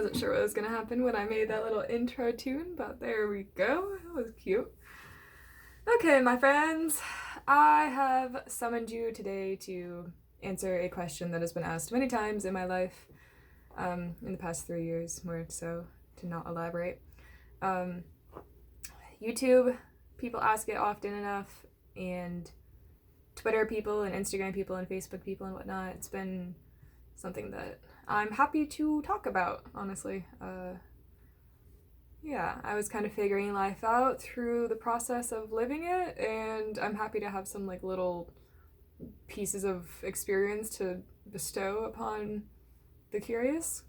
wasn't sure what was gonna happen when I made that little intro tune, but there we go. That was cute. Okay, my friends, I have summoned you today to answer a question that has been asked many times in my life, in the past 3 years, more so, to not elaborate. YouTube people ask it often enough, and Twitter people and Instagram people and Facebook people and whatnot. It's been something that I'm happy to talk about, honestly. Yeah, I was kind of figuring life out through the process of living it, and I'm happy to have some like little pieces of experience to bestow upon the curious.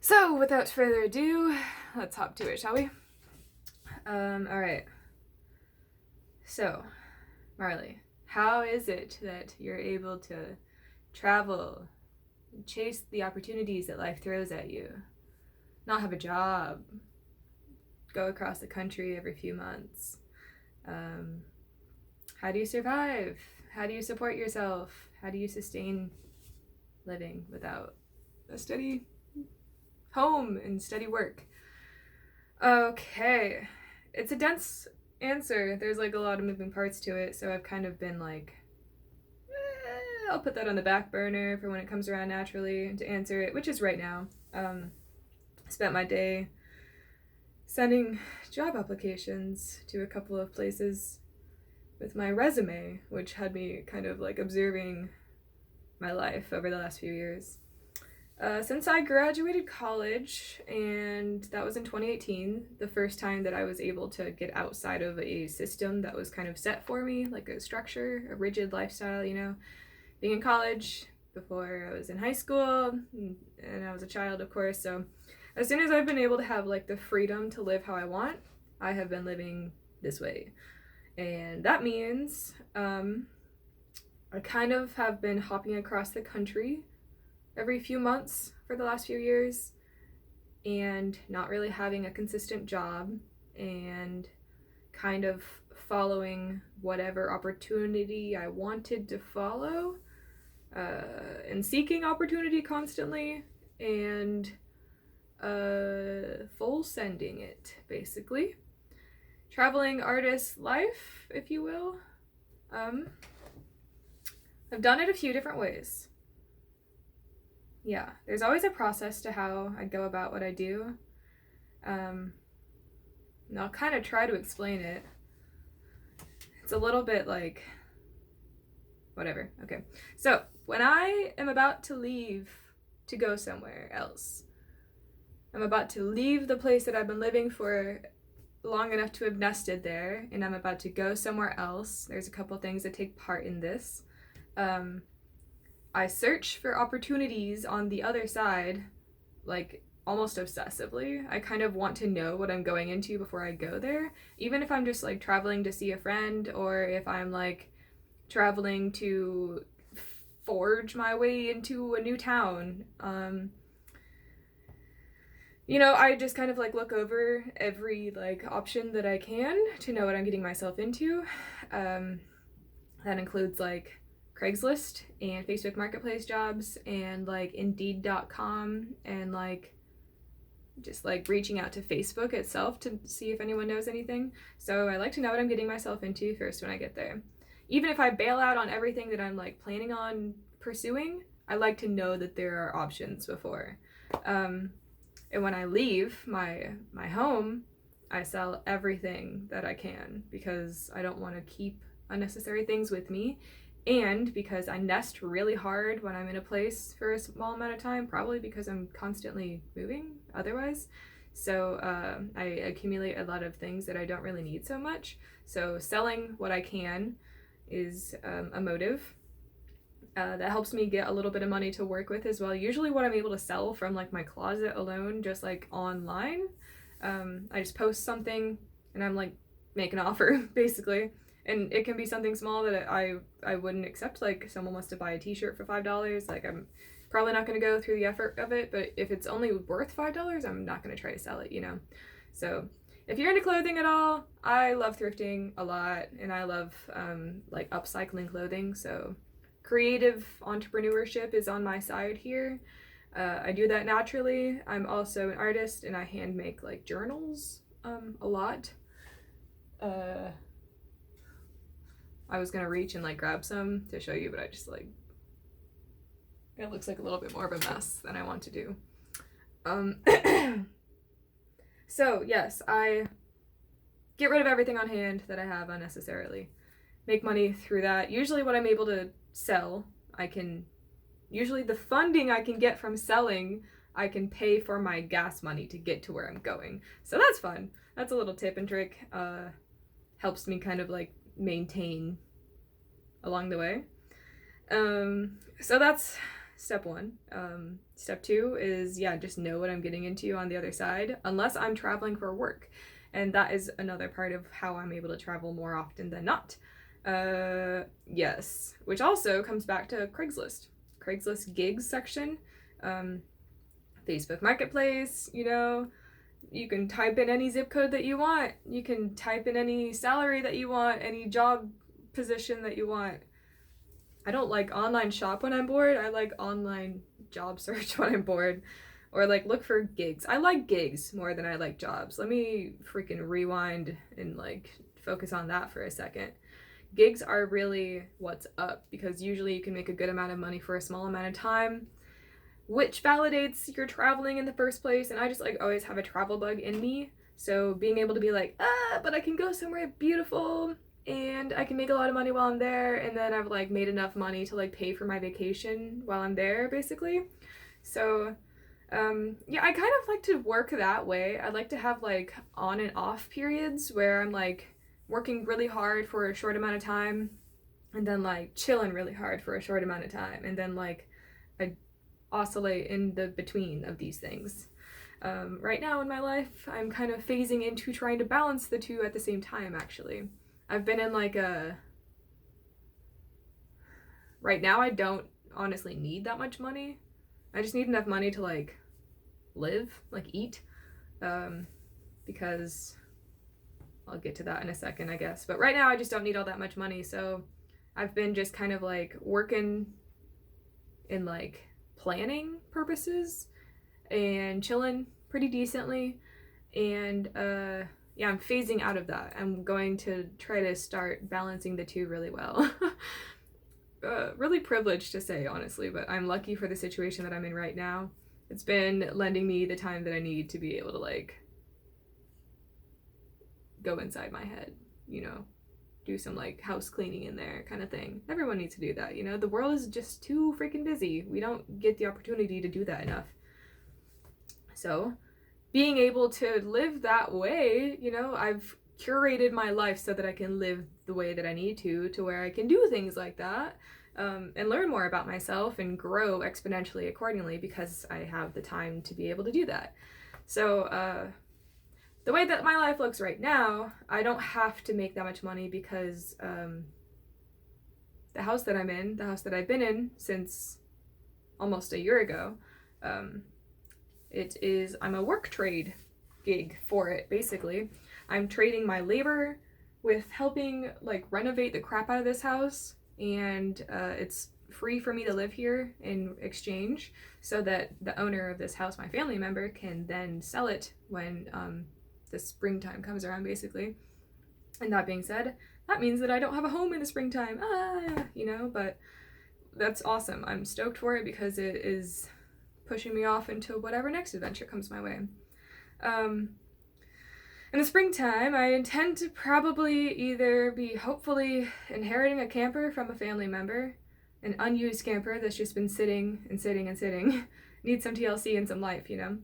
So, without further ado, let's hop to it, shall we? Alright. So, Marley, how is it that you're able to travel, chase the opportunities that life throws at you, not have a job, go across the country every few months? How do you survive? How do you support yourself? How do you sustain living without a steady home and steady work? Okay, it's a dense answer. There's like a lot of moving parts to it, so I've kind of been like, I'll put that on the back burner for when it comes around naturally to answer it, which is right now. I spent my day sending job applications to a couple of places with my resume, which had me kind of like observing my life over the last few years. Since I graduated college, and that was in 2018, the first time that I was able to get outside of a system that was kind of set for me, like a structure, a rigid lifestyle, you know, being in college before I was in high school, and I was a child, of course, so as soon as I've been able to have like the freedom to live how I want, I have been living this way. And that means I kind of have been hopping across the country every few months for the last few years, and not really having a consistent job, and kind of following whatever opportunity I wanted to follow, and seeking opportunity constantly, and full sending it, basically. Traveling artist life, if you will. I've done it a few different ways. Yeah, there's always a process to how I go about what I do. And I'll kind of try to explain it. It's a little bit like, whatever. Okay, so when I am about to leave to go somewhere else, I'm about to leave the place that I've been living for long enough to have nested there, and I'm about to go somewhere else. There's a couple things that take part in this. I search for opportunities on the other side, like almost obsessively. I kind of want to know what I'm going into before I go there, even if I'm just like traveling to see a friend, or if I'm like traveling to forge my way into a new town. You know, I just kind of like look over every like option that I can to know what I'm getting myself into. That includes like Craigslist and Facebook Marketplace jobs, and like Indeed.com, and like just like reaching out to Facebook itself to see if anyone knows anything. So I like to know what I'm getting myself into first when I get there. Even if I bail out on everything that I'm like planning on pursuing, I like to know that there are options before. And when I leave my home, I sell everything that I can, because I don't want to keep unnecessary things with me, and because I nest really hard when I'm in a place for a small amount of time, probably because I'm constantly moving otherwise. So I accumulate a lot of things that I don't really need so much. So selling what I can is a motive. That helps me get a little bit of money to work with as well. Usually what I'm able to sell from like my closet alone, just like online, I just post something and I'm like, make an offer basically. And it can be something small that I wouldn't accept, like someone wants to buy a t-shirt for $5, like I'm probably not going to go through the effort of it, but if it's only worth $5, I'm not going to try to sell it, you know? So if you're into clothing at all, I love thrifting a lot, and I love like upcycling clothing, so creative entrepreneurship is on my side here. I do that naturally. I'm also an artist and I hand make like journals a lot. I was gonna reach and like grab some to show you, but I just like, it looks like a little bit more of a mess than I want to do. So yes, I get rid of everything on hand that I have unnecessarily. Make money through that. Usually what I'm able to sell, usually the funding I can get from selling, I can pay for my gas money to get to where I'm going. So that's fun. That's a little tip and trick. Helps me kind of like maintain along the way. So that's step one. Step two is, yeah, just know what I'm getting into on the other side, unless I'm traveling for work. And that is another part of how I'm able to travel more often than not. Yes, which also comes back to Craigslist. Craigslist gigs section, Facebook Marketplace, you know, you can type in any zip code that you want. You can type in any salary that you want, any job position that you want. I don't like online shop when I'm bored. I like online job search when I'm bored. Or like look for gigs. I like gigs more than I like jobs. Let me freaking rewind and like focus on that for a second. Gigs are really what's up because usually you can make a good amount of money for a small amount of time, which validates you're traveling in the first place. And I just like always have a travel bug in me. So being able to be like, but I can go somewhere beautiful and I can make a lot of money while I'm there, and then I've like made enough money to like pay for my vacation while I'm there, basically. So yeah, I kind of like to work that way. I like to have like on and off periods where I'm like working really hard for a short amount of time and then like chilling really hard for a short amount of time, and then like I oscillate in the between of these things. Right now in my life, I'm kind of phasing into trying to balance the two at the same time, actually. I've been in like right now I don't honestly need that much money. I just need enough money to like live, like eat, because I'll get to that in a second, I guess. But right now I just don't need all that much money, so I've been just kind of like working in like planning purposes and chilling pretty decently, and yeah, I'm phasing out of that. I'm going to try to start balancing the two really well. Really privileged to say, honestly, but I'm lucky for the situation that I'm in right now. It's been lending me the time that I need to be able to like go inside my head, you know, do some like house cleaning in there kind of thing. Everyone needs to do that, you know. The world is just too freaking busy. We don't get the opportunity to do that enough. So being able to live that way, you know, I've curated my life so that I can live the way that I need to where I can do things like that, and learn more about myself and grow exponentially accordingly because I have the time to be able to do that. So the way that my life looks right now, I don't have to make that much money because the house that I'm in, the house that I've been in since almost a year ago, I'm a work trade gig for it, basically. I'm trading my labor with helping like renovate the crap out of this house, and it's free for me to live here in exchange so that the owner of this house, my family member, can then sell it when the springtime comes around, basically. And that being said, that means that I don't have a home in the springtime, you know, but that's awesome. I'm stoked for it because it is pushing me off into whatever next adventure comes my way. In the springtime, I intend to probably either be hopefully inheriting a camper from a family member, an unused camper that's just been sitting and sitting and sitting, needs some TLC and some life, you know.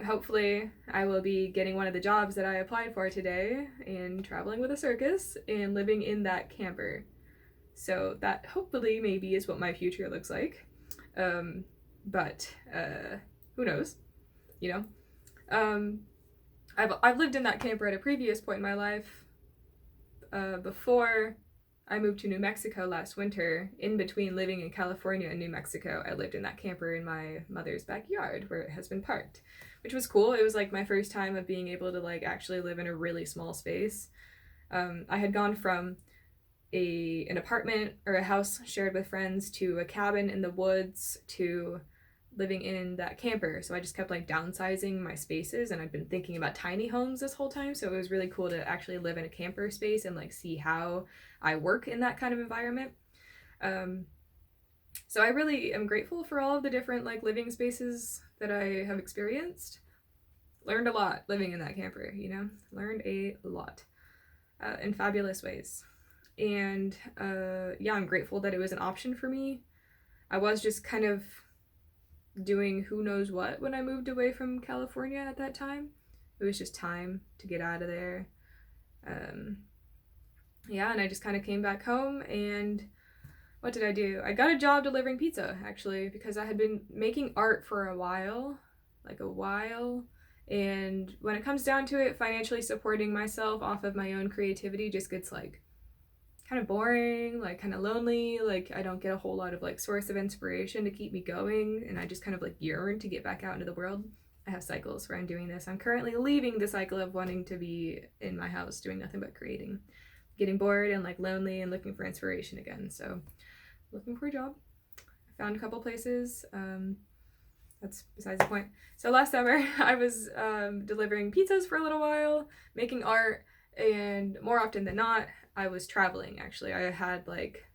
Hopefully I will be getting one of the jobs that I applied for today and traveling with a circus and living in that camper. So that hopefully maybe is what my future looks like. But who knows, you know. I've lived in that camper at a previous point in my life. Before I moved to New Mexico last winter, in between living in California and New Mexico, I lived in that camper in my mother's backyard where it has been parked, which was cool. It was like my first time of being able to like actually live in a really small space. I had gone from an apartment or a house shared with friends to a cabin in the woods to living in that camper. So I just kept like downsizing my spaces, and I'd been thinking about tiny homes this whole time. So it was really cool to actually live in a camper space and like see how I work in that kind of environment. So I really am grateful for all of the different like living spaces that I have experienced. Learned a lot living in that camper, you know, learned a lot in fabulous ways. And yeah, I'm grateful that it was an option for me. I was just kind of doing who knows what when I moved away from California at that time. It was just time to get out of there. Yeah, and I just kind of came back home, and what did I do? I got a job delivering pizza, actually, because I had been making art for a while, and when it comes down to it, financially supporting myself off of my own creativity just gets like kind of boring, like kind of lonely, like I don't get a whole lot of like source of inspiration to keep me going, and I just kind of like yearn to get back out into the world. I have cycles where I'm doing this. I'm currently leaving the cycle of wanting to be in my house doing nothing but creating, getting bored and like lonely and looking for inspiration again. So looking for a job. I found a couple places. That's besides the point. So last summer I was delivering pizzas for a little while, making art, and more often than not I was traveling. Actually, I had like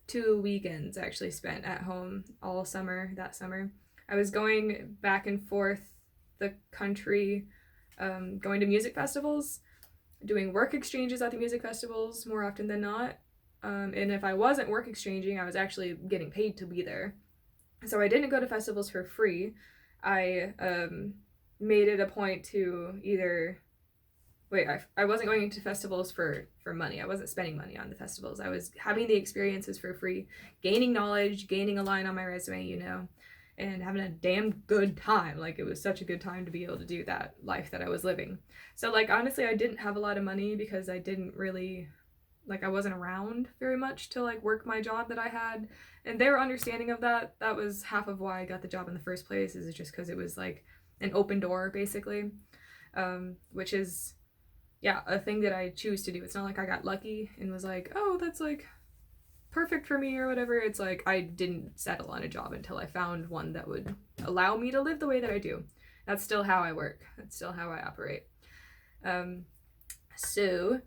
2 weekends actually spent at home all summer that summer. I was going back and forth the country, going to music festivals, doing work exchanges at the music festivals more often than not. And if I wasn't work exchanging, I was actually getting paid to be there. So I didn't go to festivals for free. I made it a point to either I wasn't going to festivals for money. I wasn't spending money on the festivals. I was having the experiences for free, gaining knowledge, gaining a line on my resume, you know, and having a damn good time. Like, it was such a good time to be able to do that life that I was living. So like, honestly, I didn't have a lot of money because I didn't really, like, I wasn't around very much to like work my job that I had, and they were understanding of that. That was half of why I got the job in the first place, is just because it was like an open door basically, which is, yeah, a thing that I choose to do. It's not like I got lucky and was like, oh, that's like perfect for me or whatever. It's like I didn't settle on a job until I found one that would allow me to live the way that I do. That's still how I work. That's still how I operate. So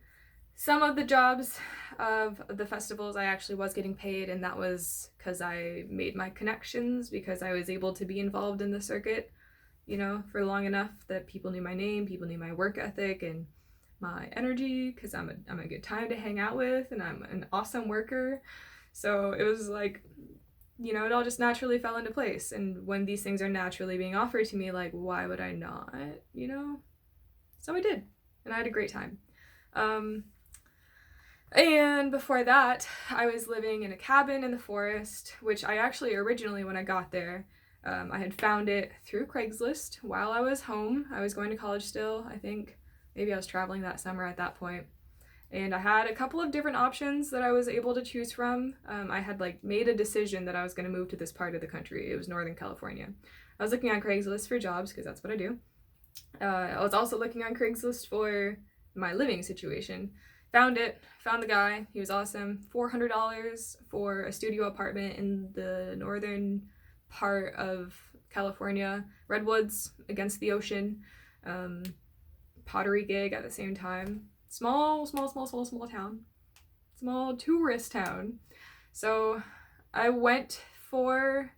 some of the jobs of the festivals I actually was getting paid, and that was because I made my connections, because I was able to be involved in the circuit, you know, for long enough that people knew my name, people knew my work ethic and my energy, because I'm a good time to hang out with, and I'm an awesome worker. So it was like, you know, it all just naturally fell into place. And when these things are naturally being offered to me, like, why would I not, you know? So I did, and I had a great time. And before that, I was living in a cabin in the forest, which I actually originally, when I got there, I had found it through Craigslist while I was home. I was going to college still, I think. Maybe I was traveling that summer at that point. And I had a couple of different options that I was able to choose from. I had like made a decision that I was going to move to this part of the country. It was Northern California. I was looking on Craigslist for jobs, because that's what I do. I was also looking on Craigslist for my living situation. Found it, found the guy, he was awesome. $400 for a studio apartment in the northern part of California. Redwoods against the ocean. Pottery gig at the same time. Small town. Small tourist town. So I went for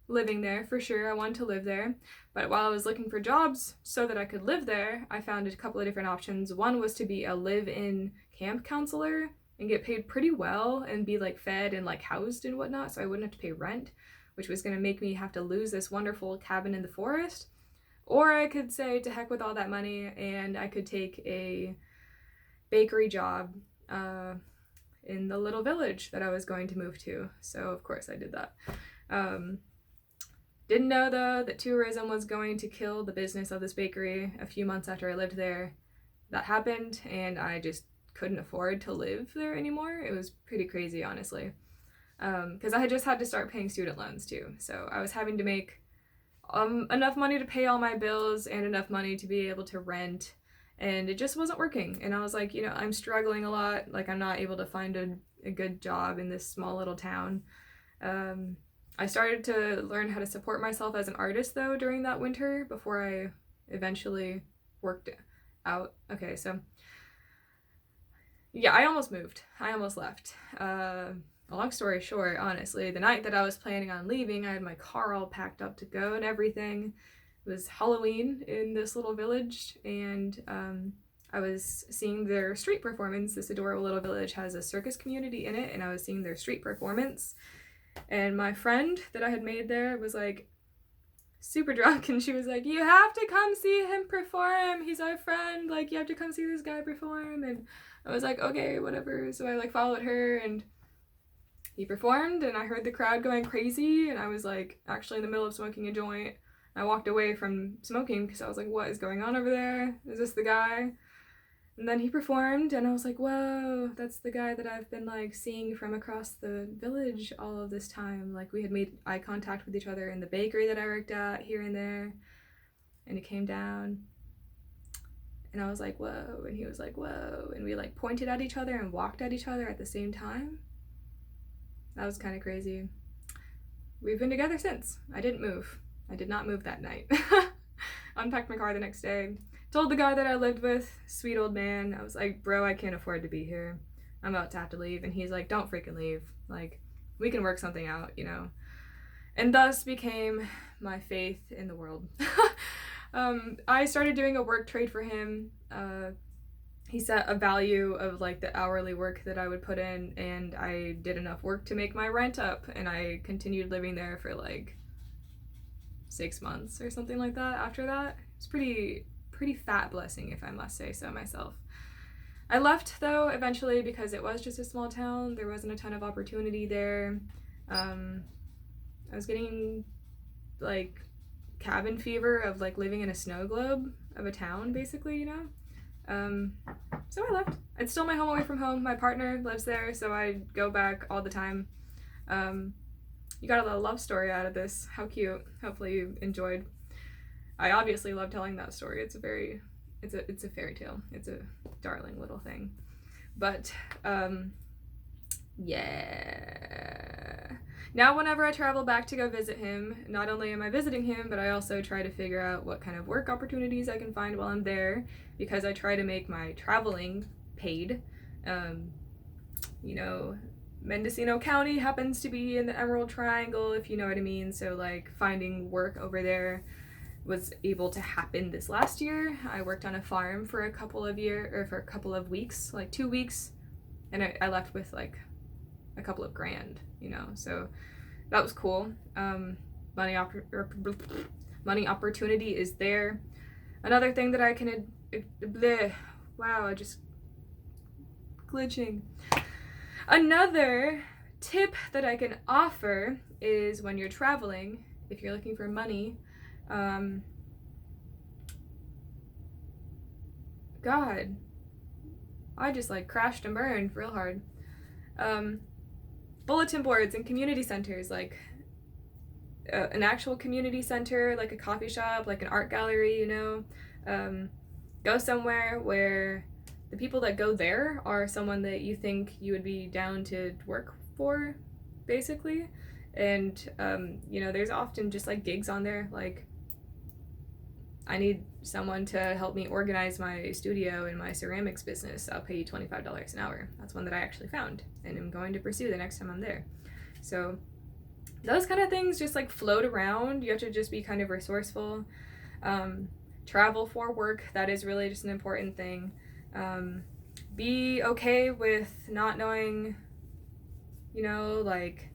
living there, for sure. I wanted to live there. But while I was looking for jobs so that I could live there, I found a couple of different options. One was to be a live-in camp counselor and get paid pretty well and be like fed and like housed and whatnot, so I wouldn't have to pay rent, which was going to make me have to lose this wonderful cabin in the forest. Or I could say to heck with all that money, and I could take a bakery job in the little village that I was going to move to. So of course I did that. Didn't know though that tourism was going to kill the business of this bakery. A few months after I lived there, that happened, and I just couldn't afford to live there anymore. It was pretty crazy, honestly, because I had just had to start paying student loans too. So I was having to make enough money to pay all my bills and enough money to be able to rent, and it just wasn't working. And I was like, you know, I'm struggling a lot. Like, I'm not able to find a good job in this small little town. I started to learn how to support myself as an artist though during that winter before I eventually worked out. Okay, so yeah, I almost moved. I almost left. Long story short, honestly, the night that I was planning on leaving, I had my car all packed up to go and everything. It was Halloween in this little village, and I was seeing their street performance. This adorable little village has a circus community in it, and I was seeing their street performance. And my friend that I had made there was like super drunk, and she was like, "You have to come see him perform. He's our friend. Like, you have to come see this guy perform." And I was like, "Okay, whatever." So I like followed her, and he performed, and I heard the crowd going crazy, and I was like actually in the middle of smoking a joint. I walked away from smoking because I was like, "What is going on over there? Is this the guy?" And then he performed, and I was like, "Whoa, that's the guy that I've been like seeing from across the village all of this time." Like, we had made eye contact with each other in the bakery that I worked at here and there, and he came down, and I was like, "Whoa," and he was like, "Whoa," and we like pointed at each other and walked at each other at the same time. That was kind of crazy. We've been together since. I didn't move. I did not move that night. Unpacked my car the next day. Told the guy that I lived with, sweet old man, I was like, "Bro, I can't afford to be here. I'm about to have to leave." And he's like, "Don't freaking leave. Like, we can work something out, you know?" And thus became my faith in the world. I started doing a work trade for him. He set a value of like the hourly work that I would put in, and I did enough work to make my rent up, and I continued living there for like 6 months or something like that after that. It's pretty fat blessing, if I must say so myself. I left though eventually because it was just a small town. There wasn't a ton of opportunity there. I was getting like cabin fever of like living in a snow globe of a town, basically, you know? So I left. It's still my home away from home. My partner lives there, so I go back all the time. You got a little love story out of this. How cute. Hopefully you enjoyed. I obviously love telling that story. It's a fairy tale. It's a darling little thing. But yeah. Now whenever I travel back to go visit him, not only am I visiting him, but I also try to figure out what kind of work opportunities I can find while I'm there, because I try to make my traveling paid. You know, Mendocino County happens to be in the Emerald Triangle, if you know what I mean. So like finding work over there was able to happen this last year. I worked on a farm for a couple of weeks, like 2 weeks, and I left with like a couple of grand, you know, so that was cool. Money opportunity is there. Another thing that I can wow, I just glitching. Another tip that I can offer is when you're traveling, if you're looking for money, God, I just like crashed and burned real hard. Bulletin boards and community centers, like an actual community center, like a coffee shop, like an art gallery, you know. Go somewhere where the people that go there are someone that you think you would be down to work for, basically. And you know, there's often just like gigs on there, like, "I need someone to help me organize my studio and my ceramics business. I'll pay you $25 an hour." That's one that I actually found and am going to pursue the next time I'm there. So those kind of things just like float around. You have to just be kind of resourceful. Travel for work, that is really just an important thing. Be okay with not knowing, you know, like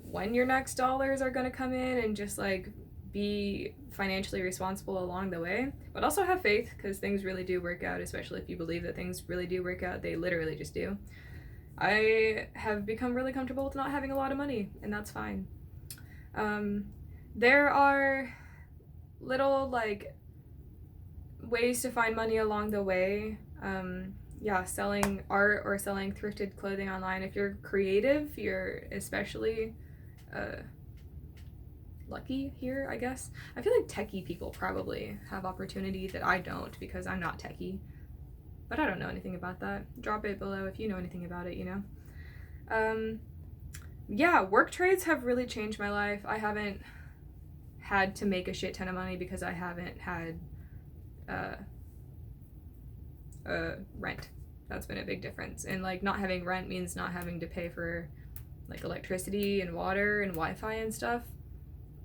when your next dollars are going to come in, and just like be financially responsible along the way, but also have faith, because things really do work out, especially if you believe that things really do work out. They literally just do. I have become really comfortable with not having a lot of money, and that's fine. There are little like ways to find money along the way. Yeah, selling art or selling thrifted clothing online. If you're creative, you're especially lucky here, I guess. I feel like techie people probably have opportunity that I don't, because I'm not techie. But I don't know anything about that. Drop it below if you know anything about it, you know? yeah, work trades have really changed my life. I haven't had to make a shit ton of money because I haven't had rent. That's been a big difference. And like not having rent means not having to pay for like electricity and water and Wi-Fi and stuff.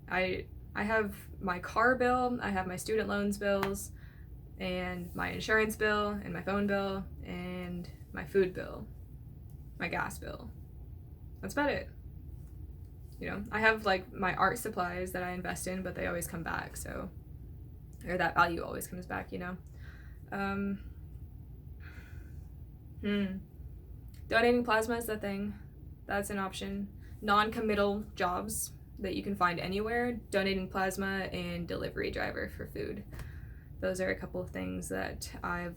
I have my car bill, I have my student loans bills, and my insurance bill, and my phone bill, and my food bill, my gas bill. That's about it. You know, I have like my art supplies that I invest in, but they always come back, so, or that value always comes back, you know. Donating plasma is the thing. That's an option. Non-committal jobs that you can find anywhere. Donating plasma and delivery driver for food. Those are a couple of things that I've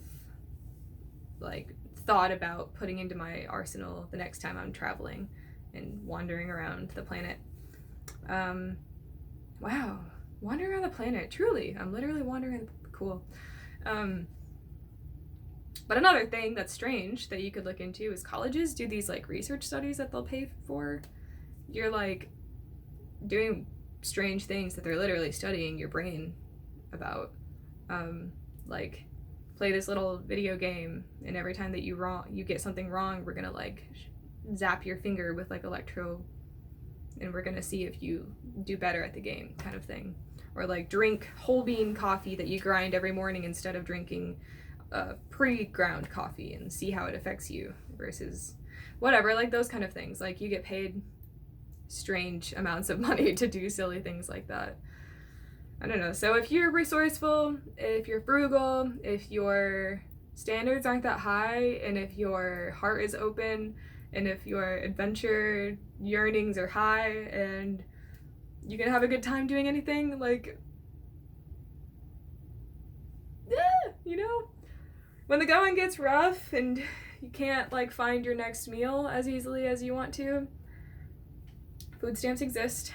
like thought about putting into my arsenal the next time I'm traveling and wandering around the planet. Wow, wandering around the planet. Truly, I'm literally wandering. Cool. But another thing that's strange that you could look into is colleges do these like research studies that they'll pay for. You're like doing strange things that they're literally studying your brain about. Like play this little video game, and every time that you get something wrong, we're gonna like zap your finger with like electro, and we're gonna see if you do better at the game, kind of thing. Or like drink whole bean coffee that you grind every morning instead of drinking pre-ground coffee, and see how it affects you versus whatever, like those kind of things. Like you get paid strange amounts of money to do silly things like that. I don't know. So if you're resourceful, if you're frugal, if your standards aren't that high, and if your heart is open, and if your adventure yearnings are high, and you can have a good time doing anything, like, yeah, you know, when the going gets rough and you can't like find your next meal as easily as you want to, food stamps exist.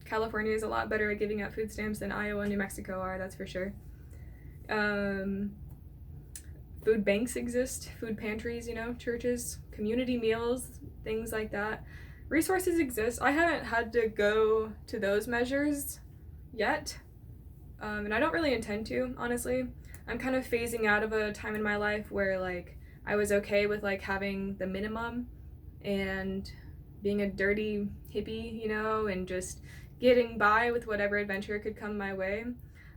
California is a lot better at giving out food stamps than Iowa and New Mexico are, that's for sure. Food banks exist, food pantries, you know, churches, community meals, things like that. Resources exist. I haven't had to go to those measures yet, and I don't really intend to, honestly. I'm kind of phasing out of a time in my life where like I was okay with like having the minimum and being a dirty hippie, you know, and just getting by with whatever adventure could come my way.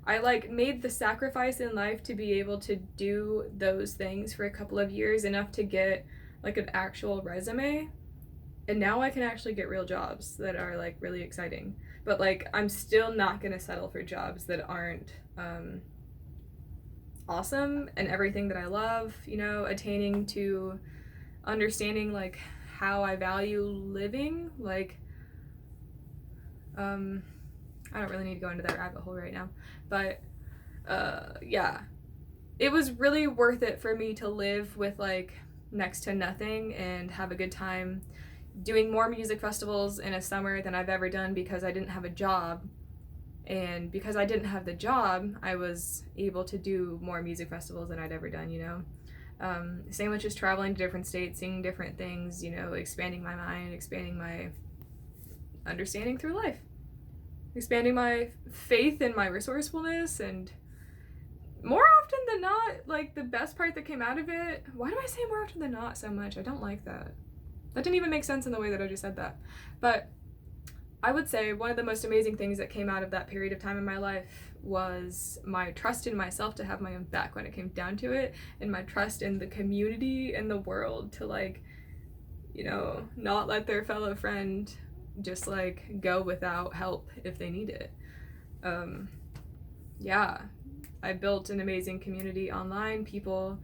I like made the sacrifice in life to be able to do those things for a couple of years, enough to get like an actual resume, and now I can actually get real jobs that are like really exciting. But like I'm still not gonna settle for jobs that aren't awesome and everything that I love, you know, attaining to understanding like how I value living. Like I don't really need to go into that rabbit hole right now, but yeah, it was really worth it for me to live with like next to nothing and have a good time doing more music festivals in a summer than I've ever done, because I didn't have a job. And because I didn't have the job, I was able to do more music festivals than I'd ever done, you know. Same with just traveling to different states, seeing different things, you know, expanding my mind, expanding my understanding through life, expanding my faith and my resourcefulness. And more often than not, like the best part that came out of it, why do I say more often than not so much? I don't like that. That didn't even make sense in the way that I just said that. But I would say one of the most amazing things that came out of that period of time in my life was my trust in myself to have my own back when it came down to it, and my trust in the community and the world to like, you know, not let their fellow friend just like go without help if they need it. Yeah, I built an amazing community online. People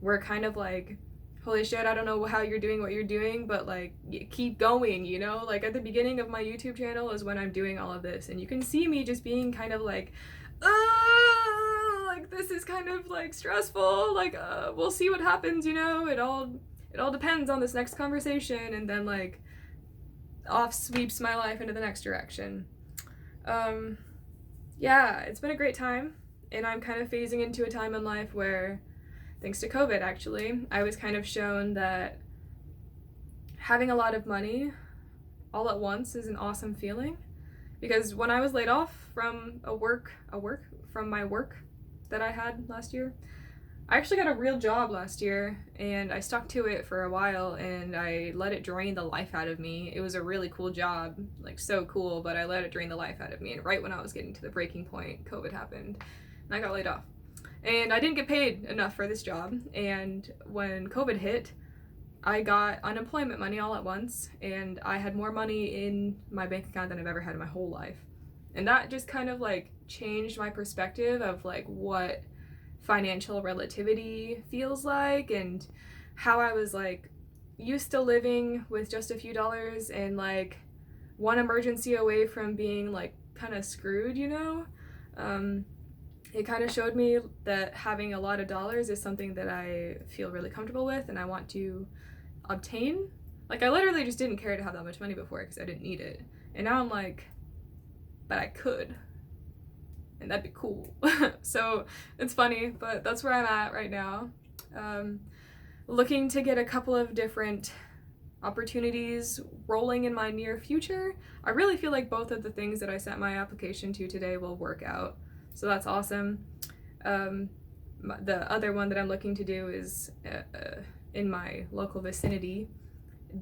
were kind of like, holy shit, I don't know how you're doing what you're doing, but like keep going, you know? Like at the beginning of my YouTube channel is when I'm doing all of this, and you can see me just being kind of like, like this is kind of like stressful, like we'll see what happens, you know? It all depends on this next conversation, and then like off sweeps my life into the next direction. Yeah, it's been a great time, and I'm kind of phasing into a time in life where, thanks to COVID actually, I was kind of shown that having a lot of money all at once is an awesome feeling, because when I was laid off from from my work that I had last year, I actually got a real job last year, and I stuck to it for a while, and I let it drain the life out of me. It was a really cool job, like so cool, but I let it drain the life out of me, and right when I was getting to the breaking point, COVID happened, and I got laid off. And I didn't get paid enough for this job, and when COVID hit, I got unemployment money all at once, and I had more money in my bank account than I've ever had in my whole life. And that just kind of like changed my perspective of like what financial relativity feels like, and how I was like used to living with just a few dollars and like one emergency away from being like kind of screwed, you know? It kind of showed me that having a lot of dollars is something that I feel really comfortable with and I want to obtain. Like I literally just didn't care to have that much money before because I didn't need it. And now I'm like, but I could. And that'd be cool. So it's funny, but that's where I'm at right now. Looking to get a couple of different opportunities rolling in my near future. I really feel like both of the things that I sent my application to today will work out. So that's awesome. The other one that I'm looking to do is in my local vicinity,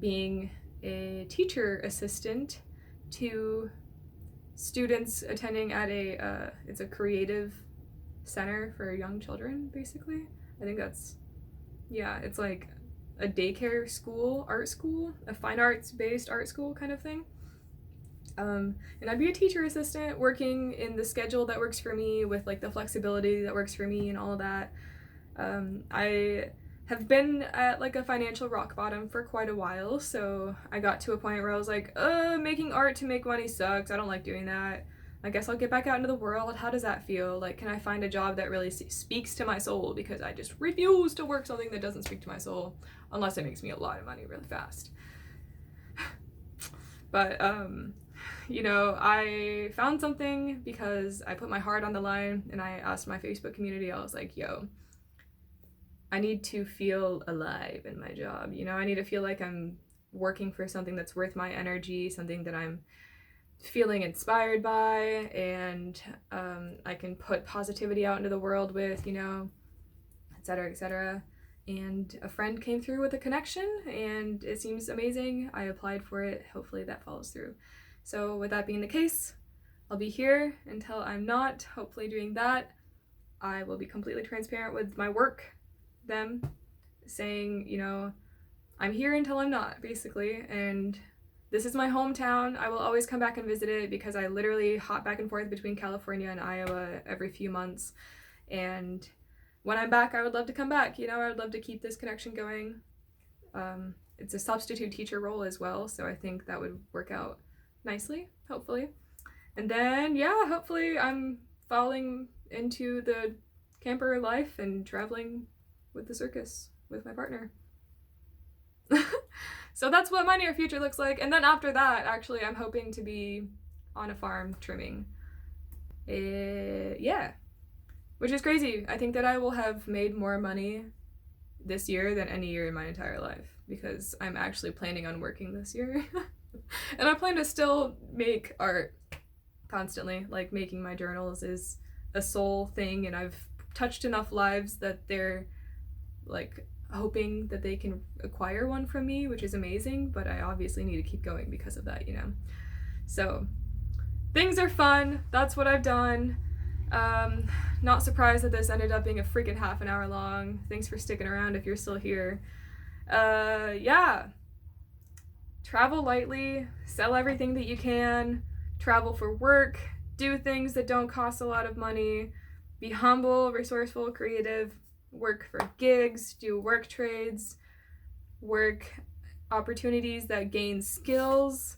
being a teacher assistant to students attending at it's a creative center for young children, basically. I think that's, yeah, it's like a daycare school, art school, a fine arts based art school kind of thing. And I'd be a teacher assistant working in the schedule that works for me with like the flexibility that works for me and all of that. I have been at like a financial rock bottom for quite a while, so I got to a point where I was like, making art to make money sucks. I don't like doing that. I guess I'll get back out into the world. How does that feel? Like, can I find a job that really speaks to my soul? Because I just refuse to work something that doesn't speak to my soul unless it makes me a lot of money really fast. But, you know, I found something because I put my heart on the line and I asked my Facebook community, I was like, yo, I need to feel alive in my job. You know, I need to feel like I'm working for something that's worth my energy, something that I'm feeling inspired by, and I can put positivity out into the world with, you know, etc., etc. And a friend came through with a connection, and it seems amazing. I applied for it. Hopefully that follows through. So with that being the case, I'll be here until I'm not, hopefully doing that. I will be completely transparent with my work, them, saying, you know, I'm here until I'm not, basically, and this is my hometown. I will always come back and visit it because I literally hop back and forth between California and Iowa every few months, and when I'm back, I would love to come back. You know, I would love to keep this connection going. It's a substitute teacher role as well, so I think that would work out nicely, hopefully. And then, yeah, hopefully I'm falling into the camper life and traveling with the circus with my partner. So that's what my near future looks like. And then after that, actually, I'm hoping to be on a farm trimming. Yeah. Which is crazy. I think that I will have made more money this year than any year in my entire life because I'm actually planning on working this year. And I plan to still make art constantly. Like, making my journals is a soul thing, and I've touched enough lives that they're like hoping that they can acquire one from me, which is amazing, but I obviously need to keep going because of that, you know? So things are fun. That's what I've done. Not surprised that this ended up being a freaking half an hour long. Thanks for sticking around if you're still here. Yeah. Travel lightly, sell everything that you can, travel for work, do things that don't cost a lot of money, be humble, resourceful, creative, work for gigs, do work trades, work opportunities that gain skills,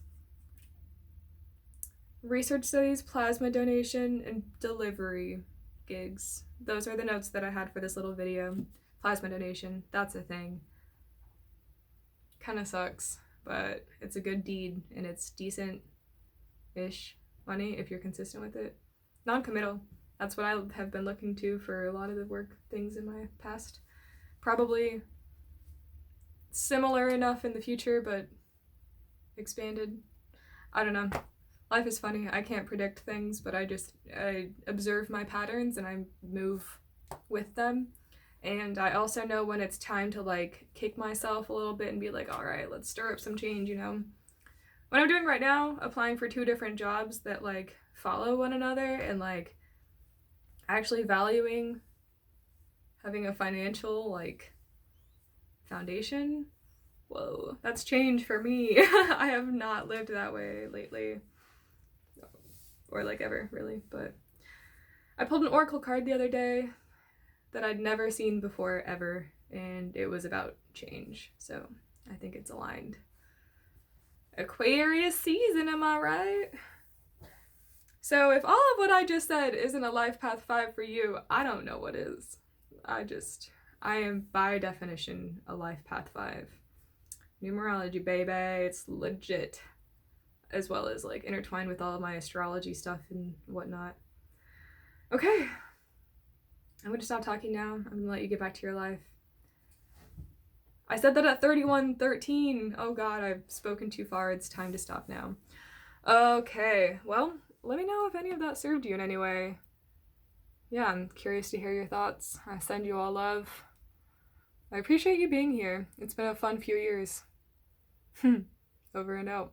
research studies, plasma donation, and delivery gigs. Those are the notes that I had for this little video. Plasma donation, that's a thing. Kind of sucks, but it's a good deed and it's decent-ish money if you're consistent with it. Non-committal. That's what I have been looking to for a lot of the work things in my past. Probably similar enough in the future, but expanded. I don't know. Life is funny. I can't predict things, but I observe my patterns and I move with them. And I also know when it's time to like kick myself a little bit and be like, all right, let's stir up some change, you know? What I'm doing right now, applying for 2 different jobs that like follow one another and like actually valuing having a financial like foundation. Whoa, that's change for me. I have not lived that way lately. Or like ever, really. But I pulled an oracle card the other day that I'd never seen before, ever, and it was about change. So I think it's aligned. Aquarius season, am I right? So if all of what I just said isn't a life path 5 for you, I don't know what is. I am by definition a life path 5. Numerology, baby, it's legit. As well as like intertwined with all of my astrology stuff and whatnot. Okay. I'm gonna stop talking now. I'm gonna let you get back to your life. I said that at 31:13. Oh god, I've spoken too far. It's time to stop now. Okay, well, let me know if any of that served you in any way. Yeah, I'm curious to hear your thoughts. I send you all love. I appreciate you being here. It's been a fun few years. Over and out.